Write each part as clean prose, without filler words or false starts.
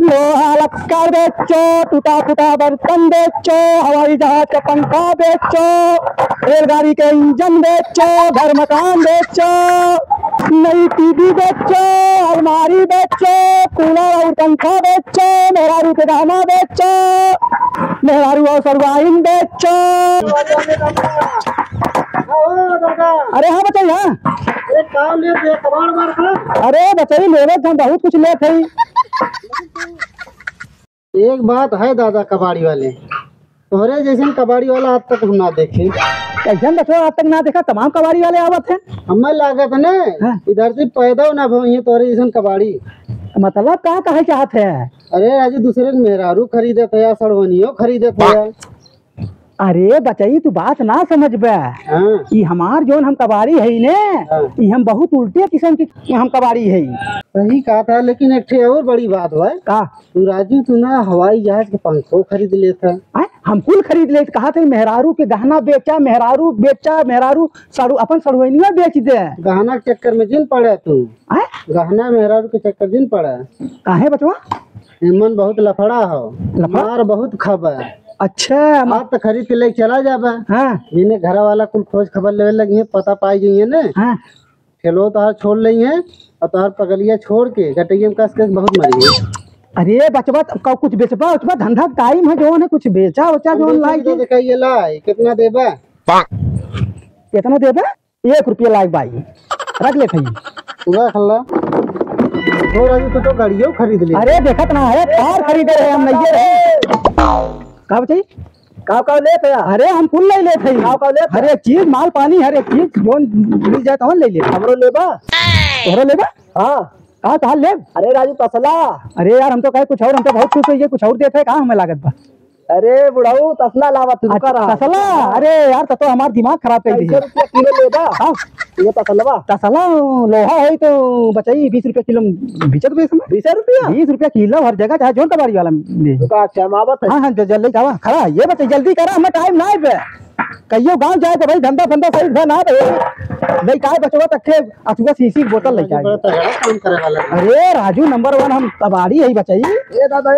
लोहा लक्कर बेचो, टूटा फूटा बर्तन बेचो, हवाई जहाज का पंखा बेचो, रेलगाड़ी के इंजन बेचो, घर मकान बेचो, नई टीवी बेचो, अलमारी बेचो, कूलर और पंखा बेचो, मेहरारू के गहना बेचो, मेहरारू और सरवाइन बेचो। अरे हाँ बताइए। अरे बताइए मेरे हम बहुत कुछ ले थे। एक बात है दादा, कबाड़ी वाले तोहरे जैसे कबाड़ी वाला आज तक हम ना देखे। कैसे बचो आज तक ना देखा? तमाम कबाड़ी वाले आवत हैं। हमें लागत ने इधर से पैदा ना भई तोहरे जैसे कबाड़ी। मतलब क्या कहे चाहते हैं? अरे राजू दूसरे मेहरारू खरीदे थे या सड़वनियो खरीदे थे। अरे बचाई तू बात ना समझ बे। कि हमार जोन हम कबाड़ी है ने, कि हम बहुत उल्टे किस्म की हम कबाड़ी है। सही कहा था, लेकिन एक ठे और बड़ी बात है का तू राजू तू ना हवाई जहाज के पंखों खरीद लेता। हम कुल खरीद ले कहा थे। मेहरारू के गहना बेचा, मेहरारू बेचा, मेहरारू अपन सड़वनिया बेच दे। गहना के चक्कर में जिन पड़े तू। गहना मेहरारू के चक्कर जिन पड़े काहे बचवा? मन बहुत लफड़ा हो, मार बहुत खबर। अच्छा आप तो खरीद के लेके चला जाबा। इन्हें घर वाला कुल खोज खबर लेवे लगी है, पता पाई गई है ना। खेलो तार छोड़ ली है और तार पगलिया छोड़ के गटैया में कस के बहुत मरी है। अरे बचवा कुछ बेचबा उचबा, धंधा टाइम है जो है कुछ बेचा उचा जो लाई तो दिखाइए लाई कितना देबा? कितना देबा? 1 रुपया लाई बाई रख ले थी। पूरा खल्ला तो गाड़ियों खरीद ली। अरे देखत ना है कार खरीदे रहे हम नहीं रहे। का बताइए का ले थे? अरे हम कुल ले थे। हर एक चीज माल पानी हर एक चीज जो मिल जाए तो ले ले। हमरो लेबा? तोहरो लेबा? हाँ कहा ले। अरे राजू तसला। अरे यार हम तो कहे कुछ और, हम तो बहुत खुश हुई कुछ और देते कहाँ हमें लागत बा। अरे बुढ़ाऊ तसला लावत तसला? अरे यार तो हमारा दिमाग खराब कर दिया। किलो लेबा? हाँ ये तसलवा। तसला लोहा है तो बताइए 20 रुपया किलो बेचत। 20 रुपया? 20 रुपया किलो हर जगह चाहे जोन कबाड़ी वाला ले। हाँ जल्दी करा खड़ा ये बताइए जल्दी करा, हमें टाइम ना है। कहियो गांव जाए तो भाई धंधा फंदा सही ना नहीं काय बचवा तक अथुआ सीसी बोतल ले जाए। अरे राजू नंबर 1 हम कबाड़ी है बचाई। दादा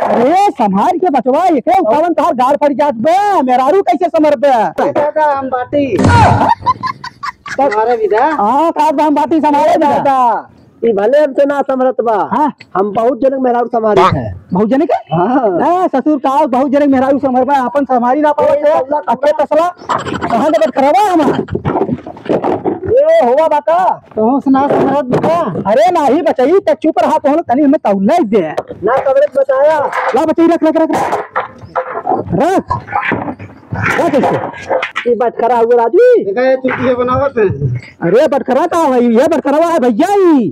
अरे संभाल के बचवा एक कवन तार गाड़ पड़ जात बे, मेहरारू कैसे समर बे? दादा हम बाटी तुम्हारे विदा। हां का हम बाटी संभाले दादा। ई भले हमसे ना समरत बा। हम बहुत जनक मेहरारू संभाली है। बहुत जनक? हां ससुर का बहुत जनक मेहरारू संभाल बा, अपन संभाली ना पावत है। अके तसला कहां दबत खराबा हमार ये होवा बाका तो सुना समरत बा। अरे नहीं बचाई त चुप रहा तो तनी हमें तौला दे ना कवरेज बचाया। ला बचाई रख रख रख रख इसको। ये बटखरा हुआ राजू देखा है तू ये बनावत है। अरे बटखरा का भाई ये बटखरा है भैया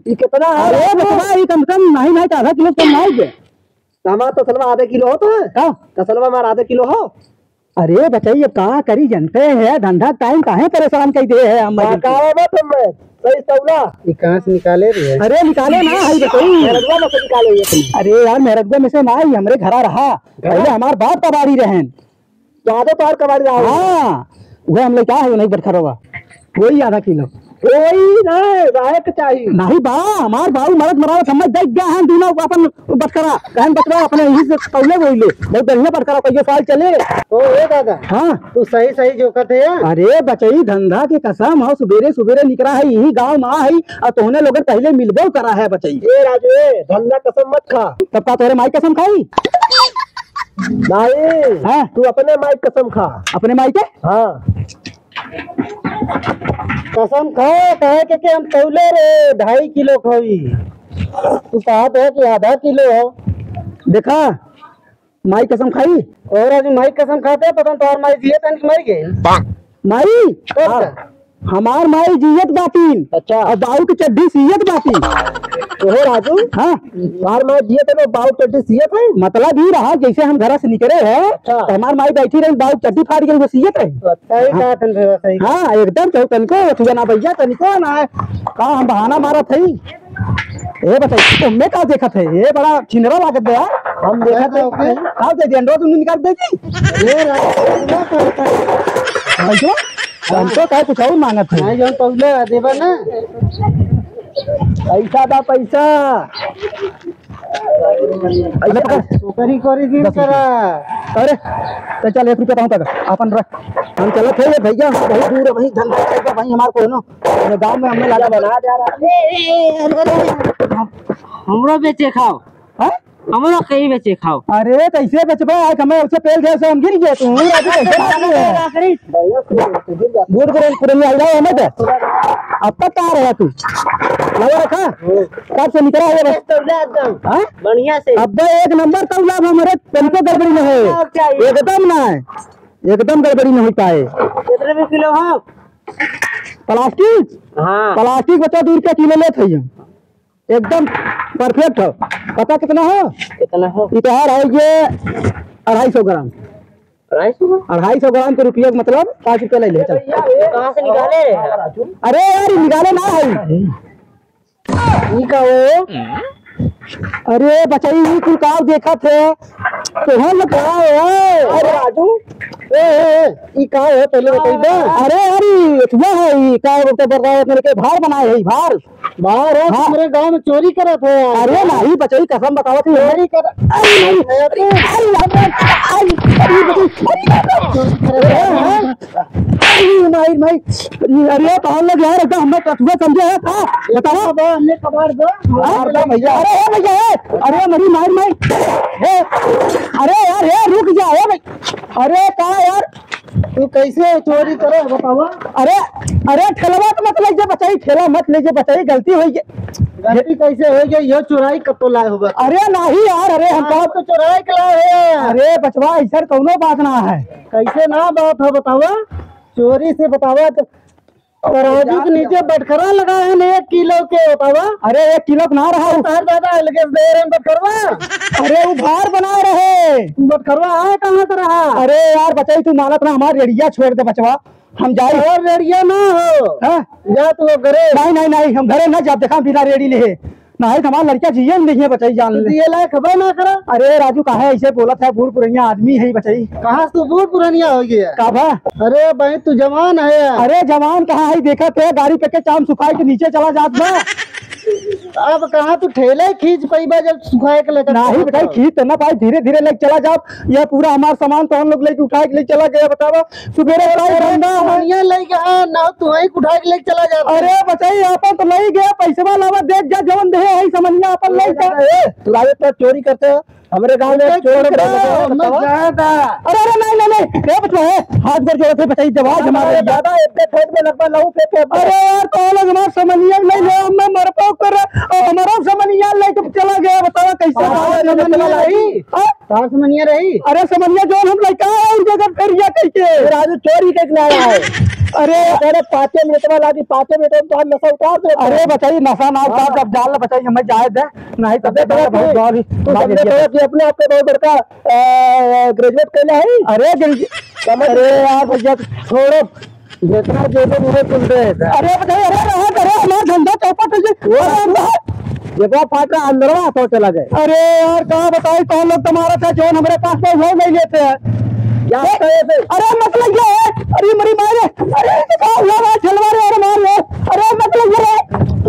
ये कितना है? अरे बटखरा ये कम से कम नहीं नहीं आधा किलो कम नहीं दे। हमारा तो सलवा आधे किलो होता है। का तसलवा हमारा आधे किलो हो। अरे बताइए कहा करी जनते है धंधा टाइम काहे परेशान कर दे है हम सही सौला ये कहां से निकाले रे? अरे निकाले ना है बताइए मेरगवा में से निकाले ये। अरे यार मेरगवा में से ना ही हमरे घरा रहा पहले हमार बाप कबाड़ी रहन ज्यादा तो कबाड़ी रहा। हाँ वो हम ले क्या है नहीं बटखरवा वही आधा किलो कोई नहीं रायक चाहिए नहीं बा हमार बाबू मरद मरा समझ देख गया है दूना अपन बटखरा कहन बटखरा अपने यही से पहले बोले बहुत बढ़िया बटखरा कई साल चले। ओ ए दादा हाँ तू सही सही जोखत है। अरे बचई धंधा के कसम हो सुबेरे सुबेरे निकला है यही गांव में है और तोहने लोग पहले मिलबो करा है बचई। ए राजू ए धंधा कसम मत खा। तब का तोरे माई कसम खाई? नहीं हाँ तू अपने माई कसम खा। अपने माई के? हाँ कसम खा कहे के हम तौले रे 2.5 किलो खोई तू कहत है कि आधा किलो हो। देखा माई कसम खाई और आज माई कसम खाते पता तो माई जिए तन मर गई माई। हमार माई जियत बातीन। अच्छा और बाऊ की चड्डी सियत बाती। तो राजू हाँ हमार माई जिए तो बाऊ चड्डी सियत है मतलब ही रहा जैसे हम घर से निकले है तो हमार माई बैठी रही बाऊ चड्डी फाड़ गई वो सियत है। हाँ एकदम चौ तनिको ना भैया तनिको ना है का हम बहाना मारा थे। ये बताइए तुमने का देखा थे ये बड़ा छिनरा लागत गया। हम देखा थे का दे अंडा तुमने निकाल देगी हम तो क्या कुछ और मांगत है देवा ना पैसा दा पैसा करी करी दिन करा। अरे तो चल 1 रुपया तक अपन रख। हम चलो थे भैया बहुत दूर है, वही धंधा करके भाई हमारे को ना गांव में हमने लाला बना जा रहा। हमरो बेचे खाओ, हमरो कहीं बेचे खाओ। अरे कैसे बेचबा? हमें उससे पेल दे से हम गिर गए। तू बूढ़ पुरानी आ जाओ हमें तो अब तक कहाँ रहा तू? लगा रखा कब से निकला है बढ़िया से। अब 1 नंबर तौला हमारे तनको गड़बड़ी न हो, एकदम ना है, एकदम गड़बड़ी न हो पाए। कितने में किलो हो प्लास्टिक? हाँ प्लास्टिक बच्चा 2 रुपया किलो लेते हैं, एकदम परफेक्ट हो। पता कितना हो? कितना हो? इतहार है ये 250 ग्राम। 250 ग्राम के रुपये मतलब 5 रुपया ले ले। चल कहाँ से निकाले रे? अरे यार निकाले ना है ई का वो। अरे बचाई तू का देखा थे तो हम कहा है। अरे राजू ई का है पहले बताई दे। अरे यार इतना है ई का बोलते मेरे के भार बनाए है। भार बाहर है हमारे गांव में चोरी करे थे। अरे नहीं बचाई कसम बताओ थी चोरी कर। अरे तो हम लोग यार एकदम हमें कठुआ समझे है था। बताओ हमने कबाड़ दो भैया। अरे भैया अरे मेरी मार मार। अरे यार ये रुक जा भाई। अरे कहा यार तू कैसे चोरी करे बतावा? अरे अरे ठेलवा तो मत ले बचाई, ठेला मत ले बचाई, गलती हुई। गलती कैसे हो गई? ये चुराई कब तो लाए होगा? अरे नहीं यार, अरे हम तो चुराई के लाए हैं। अरे बचवा ऐसा कौनो बात ना है। कैसे ना बात है बतावा? चोरी से बतावा तराजू के नीचे बटखरा लगा है 1 किलो के बतावा। अरे 1 किलो ना रहा तार दादा लगे दे रहे बटखरवा। अरे वो भार बना रहे बटखरवा आए कहाँ से रहा? अरे यार बचाई तू मानत ना, हमारी रेडिया छोड़ दे बचवा, हम जाए। और रेडिया ना हो जा तू घरे। नहीं नहीं नहीं हम घरे ना जा, देखा बिना रेडी ले नहीं हमारा लड़का जिये नहीं है बचाई जान ले। ये लायक खबर ना करा। अरे राजू कहा है ऐसे बोला था, बूढ़ पुरानिया आदमी है बचाई। कहाँ तू बूढ़ पुरानिया हो गया? कहा अरे भाई तू जवान है। अरे जवान कहाँ है, देखा थे गाड़ी पे के चाम सुखाई के नीचे चला जात बा। अब कहाँ तू ठेले खींच पाइबा जब सुखाए के लेकर? नहीं बेटा खींच तो ना पाई, धीरे धीरे लेके चला जाओ। यह पूरा हमारा सामान तो हम लोग लेके उठा के लेके चला गया। बतावा सुबेरे लेके ना तू ही उठा के लेके चला जा। अरे बताइए अपन तो नहीं गया, पैसा लावा देख जा जवन दे है समझिया अपन ले जा। तू राजे तो चोरी करते हो हमारे गांव में चोरी करे। अरे अरे नहीं नहीं नहीं क्या बचवा है, हाथ भर जोड़े थे बताइए जवाब हमारे ज्यादा इतने खेत में लगभग लहू फेंके। अरे यार तो लोग हमारा समझिया नहीं ले, मैं मरपाव कर हमारा समझिया लेके चला गया। बताओ कैसे समझिया रही? अरे समझिया जो हम लड़का है उस जगह करिया कैसे राजू चोरी कैसे लाया है? अरे अरे 5 मिनट में लादी, 5 मिनट में तो नशा उतार दे। अरे बताइए नशा ना उतार जब जाल बताइए हमें जाए दे नहीं तब अपने आप बहुत बड़का ग्रेजुएट कैला है। अरे यार भैया छोड़ो जितना जो मुझे सुन रहे। अरे बताइए अरे हमारा धंधा चौपट जगह फाट रहा अंदर तो चला गए। अरे यार कहाँ बताए कौन लोग तुम्हारा था जो हमारे पास में वो नहीं लेते हैं। अरे मतलब ये है, अरे मरी मारे, अरे छलवा रहे और मार रहे। अरे मतलब ये है,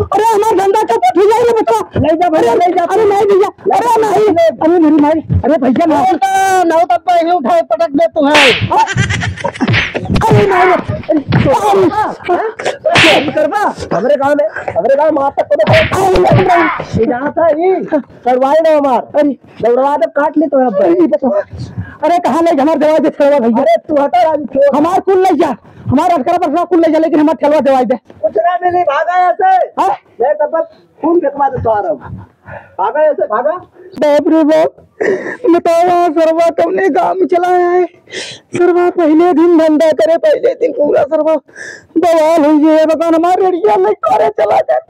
अरे हमारा धंधा चौपट हो जाएगा बता। नहीं जा भैया नहीं जा। अरे नहीं भैया अरे नहीं अरे मेरी मारी। अरे भैया ना तब उठाए पटक दे तू है। अरे करवा हमारे गाँव में आप तक था ये करवाए ना हमार दौड़वा दे काट ले तो। अरे कहाँ ले हमारे दवाई दे छलवा भैया। अरे तू हटा राजू हमार कुल ले जा, हमारा अटकरा पर कुल ले जा, लेकिन हमारे छलवा दवाई दे। कुछ ना मिली भागा ऐसे तब खून फेंकवा दे तो आ रहा हूँ। भागा ऐसे भागा। बाप रे बाप बताओ सरवा तुमने गाँव में चलाया है। सरवा पहले दिन धंधा करे, पहले दिन पूरा सरवा बवाल हो गया। बता हमारे रेडिया में करे चला जाए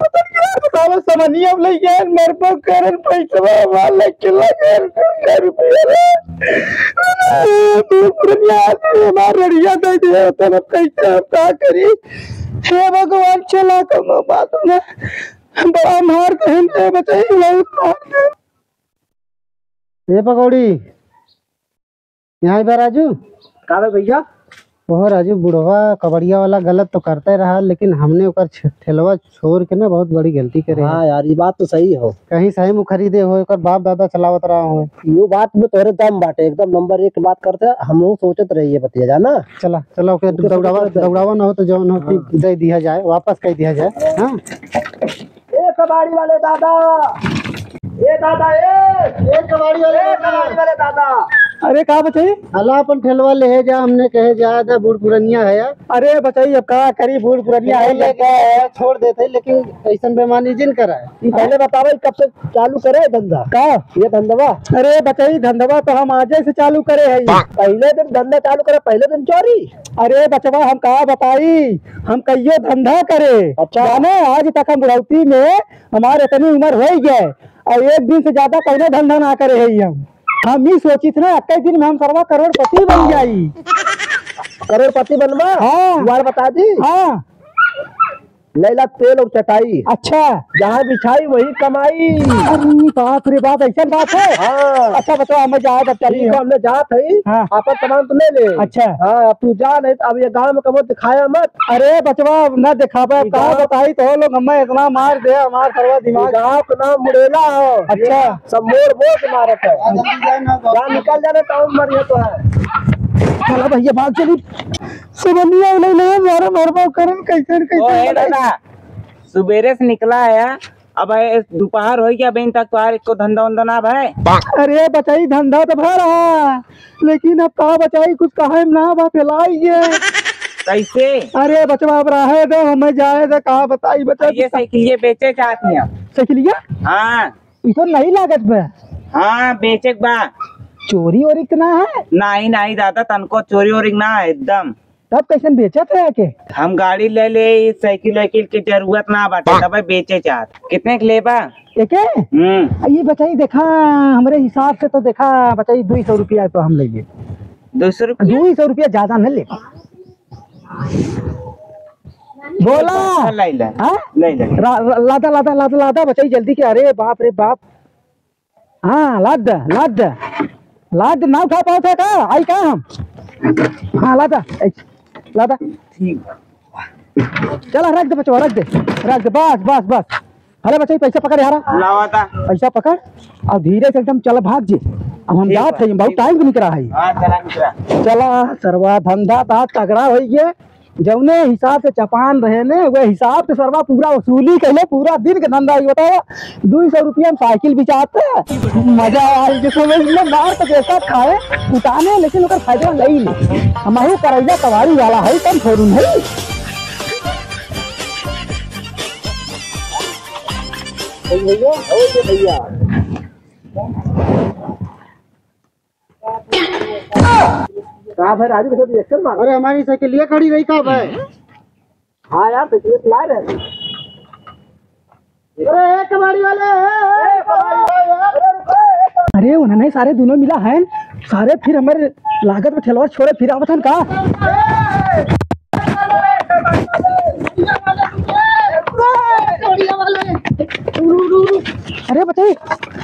बताओ समनिया ले गए मरपो करन पैसा वाल ले चला गए रुपया हमारे रेडिया दे दिया तब कैसे अब क्या करी। हे भगवान चला कम बात में बड़ा मार कहते बताइए। ये पकौड़ी यहाँ पर राजू कहा भैया वो राजू बुढ़वा कबड़िया वाला गलत तो करते रहा, लेकिन हमने ओकर ठेलवा छोड़ के ना बहुत बड़ी गलती करे। हाँ यार ये बात तो सही हो। कहीं सही में खरीदे हो, ओकर बाप दादा चलावत रहा हो। यो बात में तोरे दम बाटे, एकदम नंबर 1 बात करते। हम लोग सोचत रहिए बतिया जाना। चला चला ओके दौड़ावा ना हो तो जौन हो दे दिया जाए, वापस कर दिया जाए। हाँ ए कबाड़ी वाले दादा, ए दादा, ए कबाड़ी वाले दादा। अरे कहा बचाई अला अपन ठेलवा ले जा, हमने कहे जा था बूढ़ पुरनिया है यार। अरे बचाई अब कहा करी, बूढ़ पुरनिया है लेके छोड़ देते, लेकिन ऐसा बेमानी जिन करा है। पहले बताओ कब से चालू करे धंधा का ये धंधवा? अरे बचाई धंधवा तो हम आज से चालू करे है। पहले दिन धंधा चालू करे, पहले दिन चोरी। अरे बचवा हम कहा बताई, हम कहिए धंधा करे। अच्छा जाने आज तक हम बुढ़ौती में हमारे इतनी उम्र हो गए और एक दिन से ज्यादा पहले धंधा ना करे है। हम ही सोची थी ना अक्के दिन में हम सर्वा करोड़पति बन जाई। करोड़पति बनवा? हाँ बता दी। हाँ लैला तेल और चटाई। अच्छा जहाँ बिछाई वही कमाई। बाप रे बाप ऐसा बात है। हाँ अच्छा बताओ हमें जाए तब चलिए, हमने जात है। हाँ आपका सामान तो ले ले। अच्छा हाँ अब तू जा, नहीं अब ये गाँव में कबो दिखाया मत। अरे बचवा न दिखावे कहा बताई तो लोग हमें इतना मार दे, हमारा सर्वा दिमाग। गाँव का नाम मुड़ेला हो। अच्छा सब मोड़ बोल के मारत है। जहाँ निकल जाने टाउन मरिए तो है। चला भैया भाग चली। सुबनिया मारा मरबा करन कैसे कैसे दादा सुबेरे से निकला है, अब दोपहर हो गया बहन तक तो इसको धंधा वंधा ना भाई। अरे बचाई धंधा तो भर रहा, लेकिन अब कहा बचाई कुछ कहा ना बा फैलाइए कैसे? अरे बचवा अब रहे दो, हमें जाए तो कहा बताई बचा। ये साइकिलिये बेचे चाहती हैं? साइकिलिया? हाँ इतो नहीं लागत बे। हाँ बेचे बा। चोरी और इतना है? नहीं नहीं दादा तनको चोरी और ना है एकदम। तब कैसे बेचत है के? हम गाड़ी ले ले, साइकिल वाइकिल की जरूरत ना बाटे, तब बेचे चाहत। कितने के लेबा? एक ये बचाई देखा हमारे हिसाब से तो देखा बचाई 200 रुपया तो हम लेंगे। 200 रुपया? 200 रुपया ज्यादा न ले। बोला ले ले लादा लादा लादा लादा बचाई जल्दी के। अरे बाप रे बाप। हाँ लाद लाद लाद ना उठा पाओ का आई का हम। हाँ लादा लादा ठीक। चला रख दे बचवा, रख दे बस बस बस। अरे बच्चा पैसा पकड़ यार, लावाता पैसा पकड़ और धीरे से एकदम चल भाग जी। अब हम जात है, बहुत टाइम को निकला है। चला सरवा धंधा था तगड़ा हो गया, जौने हिसाब से चपान रहे ने वे हिसाब से सरवा पूरा वसूली कहले, पूरा दिन के धंधा ही बताओ। 200 रुपया हम साइकिल बिचाते हैं, मजा आई जिसमें मार तो कैसा खाए उताने, लेकिन उसका फायदा नहीं ले। हमारे करैला कवाड़ी वाला है कम छोड़ू नहीं। भैया कहाँ भाई राजू के साथ मार? अरे हमारी साइकिल ये खड़ी रही कहाँ भाई? हाँ यार साइकिल ला रहे। अरे कबाड़ी वाले अरे उन्होंने सारे दोनों मिला है सारे, फिर हमारे लागत में ठेलवा छोड़े फिर आवत का। अरे बताइए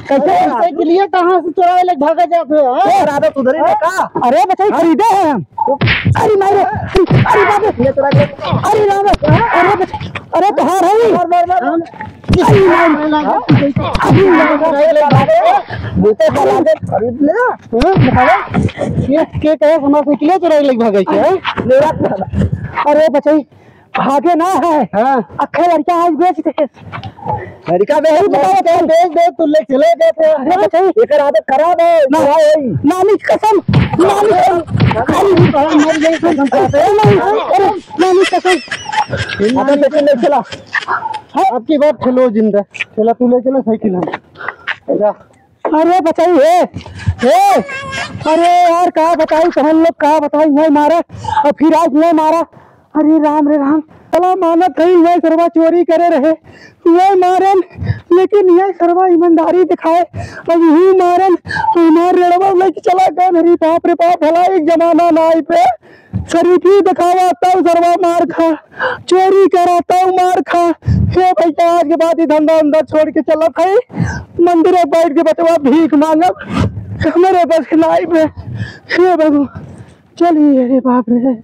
कैसे साइकिल ये कहाँ से चुराए लग भागा जाते हैं? उधर ही का। अरे बताइए खरीदे हैं हम। अरे मारे अरे अरे तो हार है खरीद ले के कहे हमारा साइकिल चुराए लग भागे मेरा। अरे बचाई भागे ना है। हाँ अखे लड़का आज बेच दे, लड़का बेच दे तू ले चले गए थे। अरे बचाई एक आदत खराब है ना, नानी कसम नानी कसम ले चला। आपकी बात ठेलो जिंदा चला, तू ले चला साइकिल हम। अरे बताइए अरे यार कहा बताई हम लोग, कहा बताई मैं मारा और फिर आज मैं मारा। अरे राम रे राम, चला मानत कहीं वह सरवा चोरी करे रहे वह मारन, लेकिन यह सरवा ईमानदारी दिखाए अब यही मारन हमार रेड़वा लेके चला गए। अरे बाप रे बाप, भला एक जमाना नाई पे शरीफी दिखावा तब सरवा मार खा, चोरी कराता हूँ मार खा। हे भैया आज के बाद ही धंधा अंधा छोड़ के चला था, मंदिर में बैठ के बचवा भीख मांगब, मेरे बस नाई पे। हे बाबू चलिए, अरे बाप रे